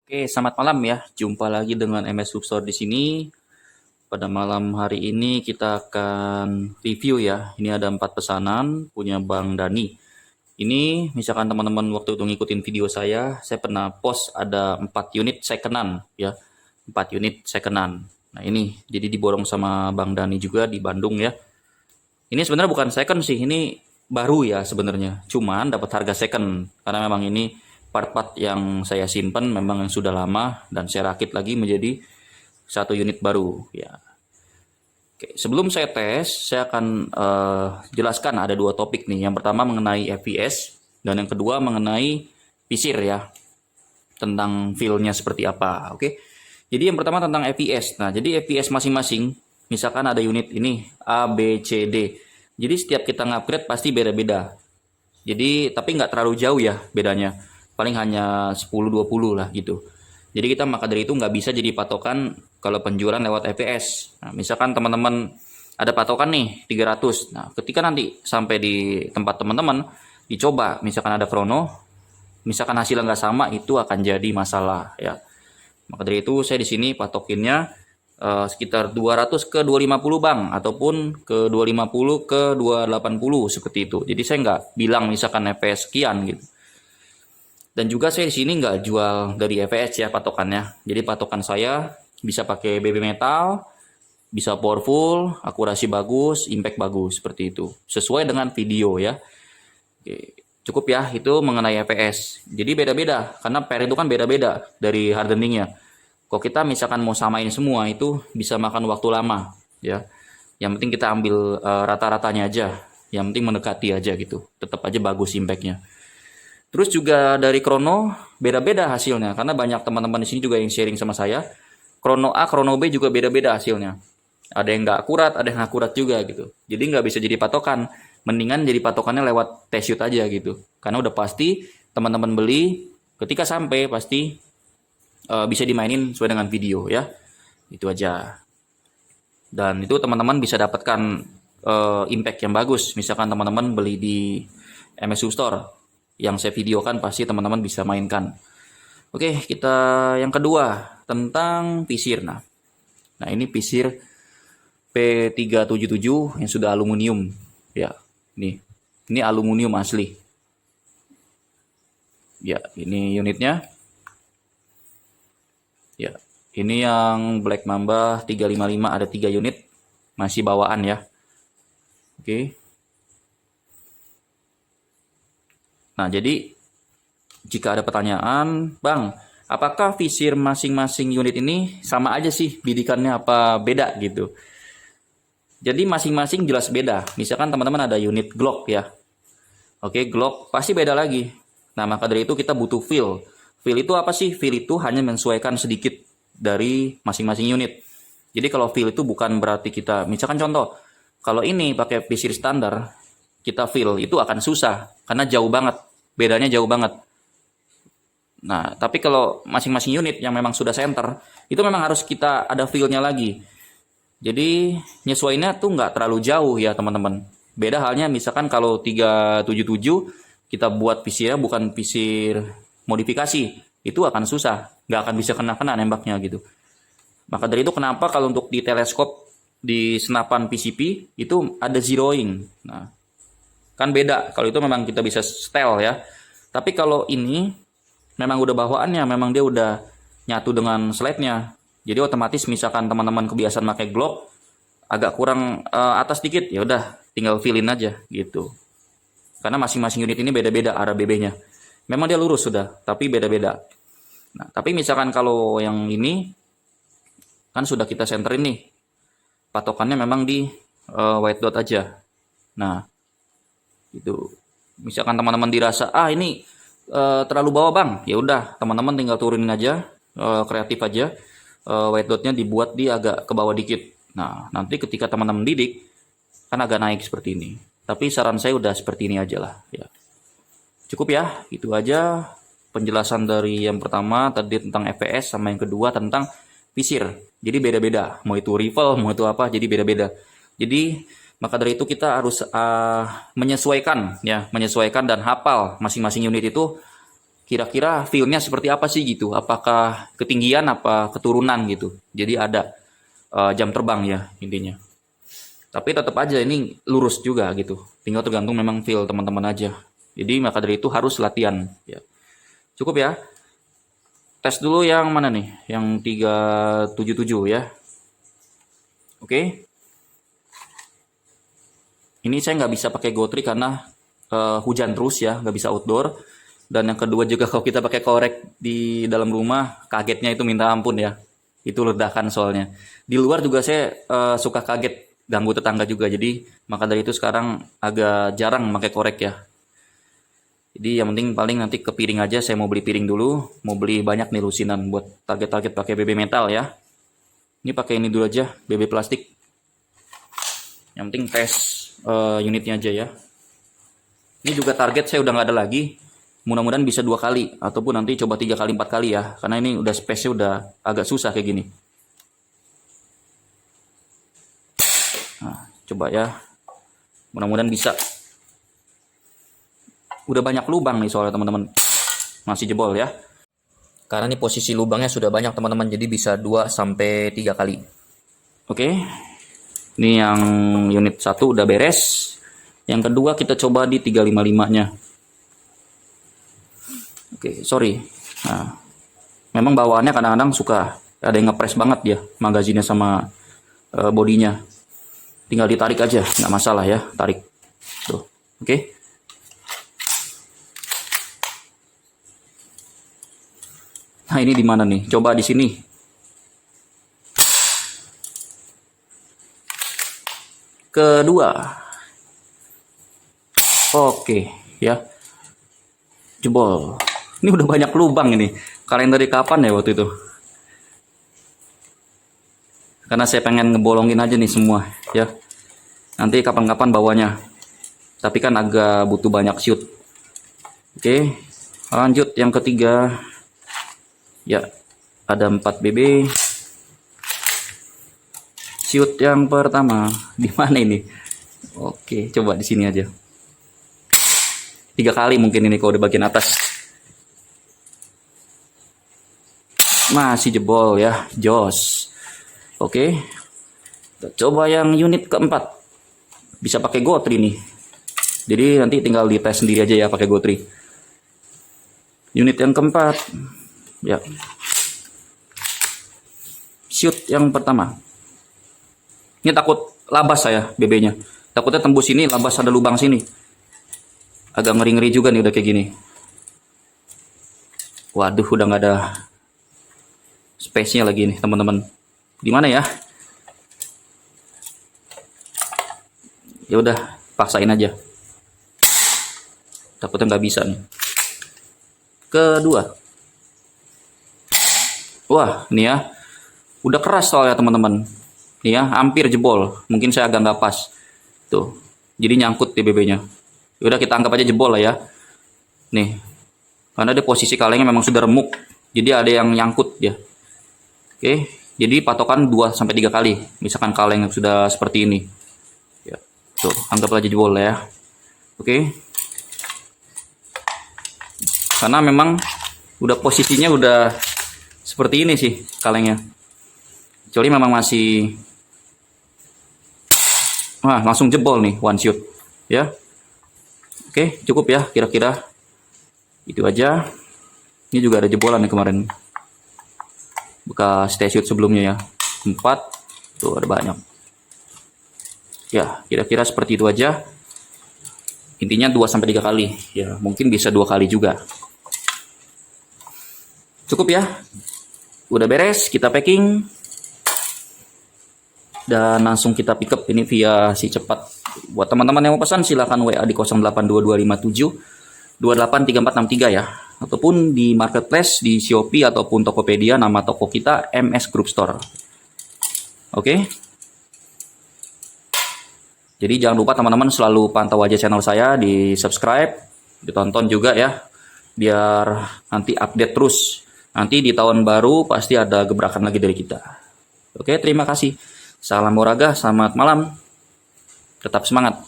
Oke, selamat malam ya. Jumpa lagi dengan MS Substore di sini. Pada malam hari ini kita akan review ya. Ini ada 4 pesanan punya Bang Dani. Ini misalkan teman-teman waktu itu ngikutin video saya pernah post ada 4 unit secondan ya. 4 unit secondan. Nah, ini jadi diborong sama Bang Dani juga di Bandung ya. Ini sebenarnya bukan second sih, ini baru ya sebenarnya. Cuman dapat harga second karena memang ini part-part yang saya simpan memang yang sudah lama dan saya rakit lagi menjadi satu unit baru ya. Oke, sebelum saya tes, saya akan jelaskan ada dua topik nih. Yang pertama mengenai FPS dan yang kedua mengenai pisir ya. Tentang feel-nya seperti apa, oke? Jadi yang pertama tentang FPS. Nah, jadi FPS masing-masing, misalkan ada unit ini A, B, C, D. Jadi setiap kita ngupgrade pasti beda-beda. Jadi tapi nggak terlalu jauh ya bedanya. Paling hanya 10-20 lah gitu. Jadi kita maka dari itu nggak bisa jadi patokan kalau penjualan lewat FPS. Nah, misalkan teman-teman ada patokan nih 300. Nah, ketika nanti sampai di tempat teman-teman dicoba, misalkan ada krono, misalkan hasilnya nggak sama, itu akan jadi masalah ya. Maka dari itu saya di sini patokinnya sekitar 200 ke 250 bang, ataupun ke 250 ke 280 seperti itu. Jadi saya nggak bilang misalkan FPS sekian gitu. Dan juga saya di sini nggak jual dari FPS ya patokannya. Jadi patokan saya bisa pakai BB metal, bisa powerful, akurasi bagus, impact bagus seperti itu. Sesuai dengan video ya. Oke, cukup ya itu mengenai FPS. Jadi beda-beda karena pair itu kan beda-beda dari hardeningnya. Kalau kita misalkan mau samain semua itu bisa makan waktu lama ya. Yang penting kita ambil rata-ratanya aja. Yang penting mendekati aja gitu. Tetap aja bagus impactnya. Terus juga dari krono beda-beda hasilnya karena banyak teman-teman di sini juga yang sharing sama saya. Krono A, krono B juga beda-beda hasilnya. Ada yang nggak akurat, ada yang akurat juga gitu. Jadi nggak bisa jadi patokan. Mendingan jadi patokannya lewat test shoot aja gitu. Karena udah pasti teman-teman beli ketika sampai pasti bisa dimainin sesuai dengan video ya. Itu aja. Dan itu teman-teman bisa dapatkan impact yang bagus. Misalkan teman-teman beli di MSU Store yang saya videokan pasti teman-teman bisa mainkan. Oke, kita yang kedua tentang pisir. Nah, ini pisir P377 yang sudah aluminium ya. Ini aluminium asli. Ya, ini unitnya. Ya, ini yang Black Mamba 355 ada 3 unit. Masih bawaan ya. Oke. Nah, jadi jika ada pertanyaan, Bang, apakah visir masing-masing unit ini sama aja sih bidikannya apa beda gitu? Jadi masing-masing jelas beda. Misalkan teman-teman ada unit Glock ya. Oke, Glock pasti beda lagi. Nah, maka dari itu kita butuh feel. Feel itu apa sih? Feel itu hanya menyesuaikan sedikit dari masing-masing unit. Jadi kalau feel itu bukan berarti kita, misalkan contoh, kalau ini pakai visir standar, kita feel itu akan susah karena jauh banget, bedanya jauh banget. Nah, tapi kalau masing-masing unit yang memang sudah center, itu memang harus kita ada feel-nya lagi. Jadi nyesuainya tuh nggak terlalu jauh ya teman-teman. Beda halnya misalkan kalau 377 kita buat visirnya bukan visir modifikasi, itu akan susah, nggak akan bisa kena-kena nembaknya gitu. Maka dari itu kenapa kalau untuk di teleskop di senapan PCP itu ada zeroing. Nah, kan beda. Kalau itu memang kita bisa setel ya. Tapi kalau ini memang udah bawaannya, memang dia udah nyatu dengan slide-nya. Jadi otomatis misalkan teman-teman kebiasaan pakai Glock agak kurang atas dikit, ya udah tinggal fill-in aja gitu. Karena masing-masing unit ini beda-beda arah BB-nya. Memang dia lurus sudah, tapi beda-beda. Nah, tapi misalkan kalau yang ini kan sudah kita centerin nih. Patokannya memang di white dot aja. Nah, itu. Misalkan teman-teman dirasa ini terlalu bawah bang, ya udah teman-teman tinggal turunin aja, kreatif aja, white dotnya dibuat di agak ke bawah dikit. Nah, nanti ketika teman-teman didik kan agak naik seperti ini. Tapi saran saya udah seperti ini aja lah ya. Cukup ya, itu aja penjelasan dari yang pertama tadi tentang FPS sama yang kedua tentang visir. Jadi beda-beda, mau itu rifle, mau itu apa, jadi beda-beda. Jadi maka dari itu kita harus menyesuaikan ya, menyesuaikan dan hafal masing-masing unit itu kira-kira feel-nya seperti apa sih gitu, apakah ketinggian apa keturunan gitu. Jadi ada jam terbang ya intinya, tapi tetap aja ini lurus juga gitu, tinggal tergantung memang feel teman-teman aja. Jadi maka dari itu harus latihan ya. Cukup ya, tes dulu yang mana nih, yang 377 ya. Oke, ini saya nggak bisa pakai GoTri karena hujan terus ya, nggak bisa outdoor. Dan yang kedua juga kalau kita pakai korek di dalam rumah, kagetnya itu minta ampun ya. Itu ledakan soalnya. Di luar juga saya suka kaget, ganggu tetangga juga. Jadi maka dari itu sekarang agak jarang pakai korek ya. Jadi yang penting paling nanti ke piring aja, saya mau beli piring dulu, mau beli banyak nih lusinan buat target-target pakai BB metal ya. Ini pakai ini dulu aja, BB plastik. Yang penting tes unitnya aja ya. Ini juga target saya udah nggak ada lagi. Mudah-mudahan bisa 2 kali ataupun nanti coba 3 kali 4 kali ya, karena ini udah space-nya udah agak susah kayak gini. Nah, coba ya, mudah-mudahan bisa. Udah banyak lubang nih soalnya teman-teman, masih jebol ya, karena ini posisi lubangnya sudah banyak teman-teman, jadi bisa 2-3 kali. Oke, ini yang unit 1 udah beres. Yang kedua kita coba di 355 nya. Oke, sorry. Nah, memang bawaannya kadang-kadang suka ada yang ngepres banget ya, magazinnya sama bodinya. Tinggal ditarik aja, nggak masalah ya, tarik. Tuh, oke. Nah, ini di mana nih? Coba di sini. Kedua. Oke, ya. Jebol. Ini udah banyak lubang ini. Kalian dari kapan ya waktu itu? Karena saya pengen ngebolongin aja nih semua, ya. Nanti kapan-kapan bawanya. Tapi kan agak butuh banyak shoot. Oke, lanjut yang ketiga. Ya, ada 4 BB. Shoot yang pertama di mana ini? Oke, coba di sini aja. 3 kali mungkin ini kalau di bagian atas. Masih jebol ya, jos. Oke, kita coba yang unit keempat. Bisa pakai GoTri nih. Jadi nanti tinggal dites sendiri aja ya pakai GoTri. Unit yang keempat. Ya. Shoot yang pertama. Ini takut labas saya BB-nya. Takutnya tembus ini, labas ada lubang sini. Agak ngeri-ngeri juga nih udah kayak gini. Waduh, udah nggak ada space-nya lagi nih teman-teman. Di mana ya? Ya udah, paksain aja. Takutnya nggak bisa nih. Kedua. Wah, ini ya. Udah keras soalnya teman-teman. Nih ya, hampir jebol. Mungkin saya agak nggak pas. Tuh. Jadi nyangkut di BB-nya. Udah kita anggap aja jebol lah ya. Nih. Karena dia posisi kalengnya memang sudah remuk. Jadi ada yang nyangkut ya. Oke, jadi patokan 2-3 kali. Misalkan kaleng sudah seperti ini. Ya. Tuh, anggap aja jebol lah ya. Oke. Karena memang udah posisinya udah seperti ini sih kalengnya. Kecuali memang masih langsung jebol nih one shoot ya. Oke, cukup ya kira-kira itu aja. Ini juga ada jebolan nih kemarin bekas test shoot sebelumnya ya, 4 tuh ada banyak ya. Kira-kira seperti itu aja, intinya 2-3 kali ya, mungkin bisa 2 kali juga. Cukup ya, udah beres, kita packing dan langsung kita pick up ini via si cepat. Buat teman-teman yang mau pesan silahkan WA di 082257 283463 ya, ataupun di marketplace di Shopee ataupun Tokopedia, nama toko kita MS Group Store. Oke. Jadi jangan lupa teman-teman selalu pantau aja channel saya, di subscribe, ditonton juga ya, biar nanti update terus. Nanti di tahun baru pasti ada gebrakan lagi dari kita. Oke, terima kasih. Salam olahraga, selamat malam. Tetap semangat.